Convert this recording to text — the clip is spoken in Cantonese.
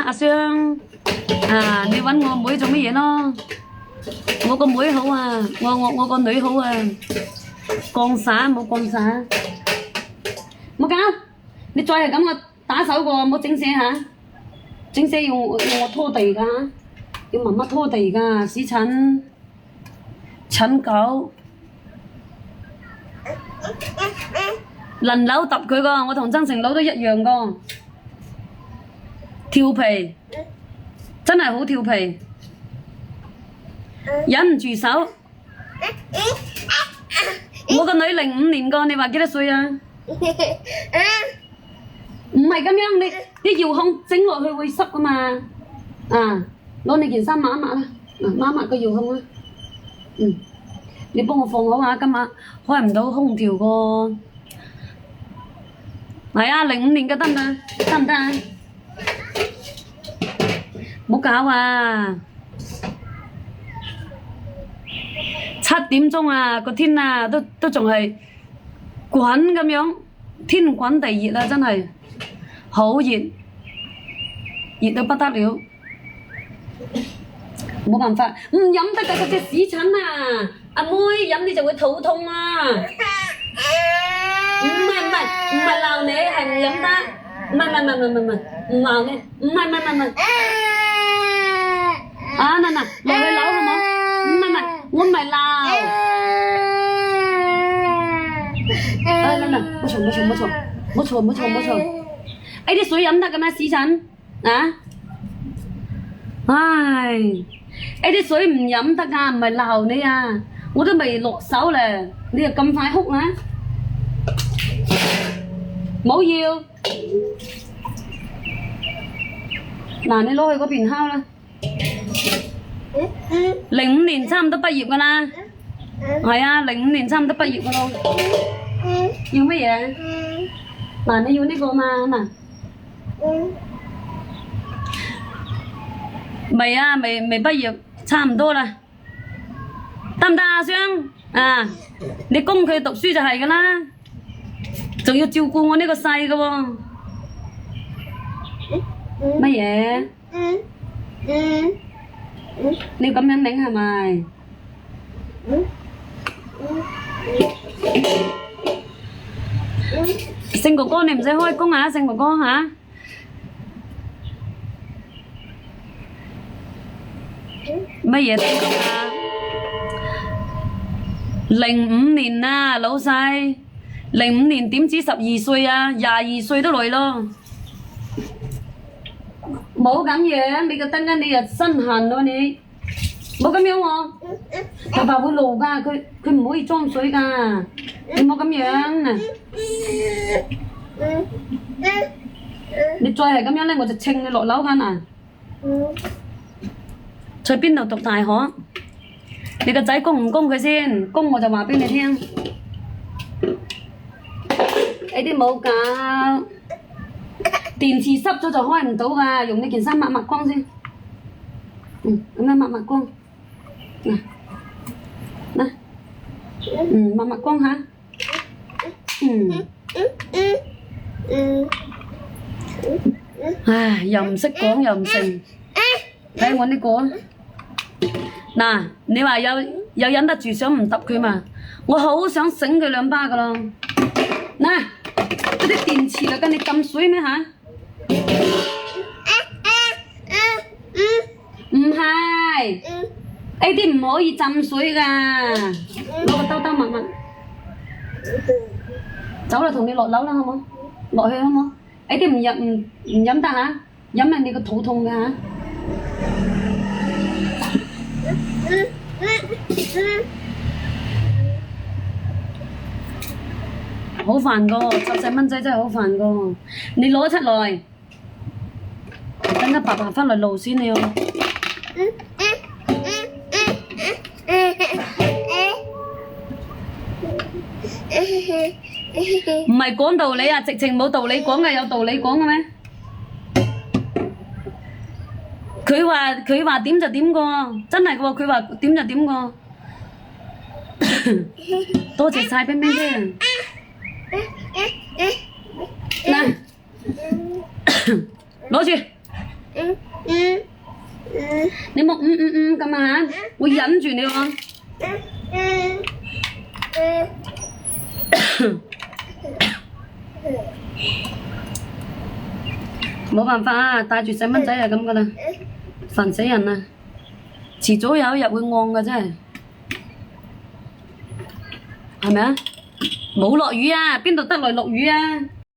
阿雙啊，你揾我妹做乜嘢咯？我個妹好啊，我個女好啊，降灑冇降灑，冇搞，你再係咁我打手個，冇整死嚇，整死要我拖地㗎嚇，要媽媽拖地㗎，屎塵狗，輪流揼佢個，我同曾成佬都一樣個，調皮，真係好調皮。忍唔住手，我個女05年個，你話幾多歲啊？唔係咁樣，你啲遙控整落去會濕噶嘛？啊，攞你件衫抹一抹啦，抹一抹個遙控啦。你幫我放好啊，今晚開唔到空調個。係啊，05年嘅得唔得？得唔得啊？唔好搞啊！7點鐘啊，個天啊都仲係滾咁樣，天滾地熱啊，真係好熱，熱到不得了，冇辦法，唔飲得㗎嗰隻屎疹啊！阿妹飲你就會肚痛啊！唔係鬧你，係唔飲得，唔鬧你，唔係，啊嗱，落去樓好冇？我唔係鬧，冇嘈，哎啲水飲得嘅咩屎疹啊？唉，哎啲水唔飲得㗎，唔係鬧你啊，我都未落手咧，你又咁快哭啊？冇要，嗱你攞去嗰邊敲啦。05年差唔多畢業㗎啦，係啊，05年差唔多畢業㗎咯。要乜嘢？嗱，你要呢個嘛嗱？未啊，未畢業，差唔多啦。得唔得啊，雙？啊，你供佢讀書就係㗎啦，仲要照顧我呢個細㗎喎。乜嘢？你咁樣擰係咪？勝哥哥，你唔使開工啊，勝哥哥嚇。乜嘢點講啊？05年啊，老細，05年點止12歲啊，22歲都來咯。冇咁樣，你個等間你又身痕咯你，冇咁樣喎，爸爸會怒㗎，佢唔可以裝水㗎，你冇咁樣，你再係咁樣咧，我就稱你落樓㗎嗱。去邊度讀大學？你個仔供唔供佢先？供我就話俾你聽。呢啲冇搞。電池濕咗就開唔到㗎，用呢件衫抹光先。咁樣抹光。嗱，抹光嚇。唉，又唔識講又唔成。睇我呢個。嗱，你話有忍得住想唔揼佢嘛？我好想醒佢兩巴㗎咯。嗱，嗰啲電池嚟㗎，你浸水咩嚇？唔係，呢啲唔可以浸水㗎，攞個兜兜抹抹。走啦，同你落樓啦，好冇？落去好冇？呢啲唔飲得嚇，飲咪你個肚痛㗎嚇。好煩個，湊細蚊仔真係好煩個。你攞出來，等下爸爸返嚟路先你要。唔係講道理啊，直情冇道理講嘅，有道理講嘅咩？佢話點就點個，真係嘅喎，佢話點就點個。多謝晒冰冰姐。嗱，攞住，你冇咁啊，我忍住你喎。冇辦法啊，帶住細蚊仔係咁噶啦，煩死人啦！遲早有一日會餓噶真係，係咪啊？冇落雨啊，邊度得來落雨啊？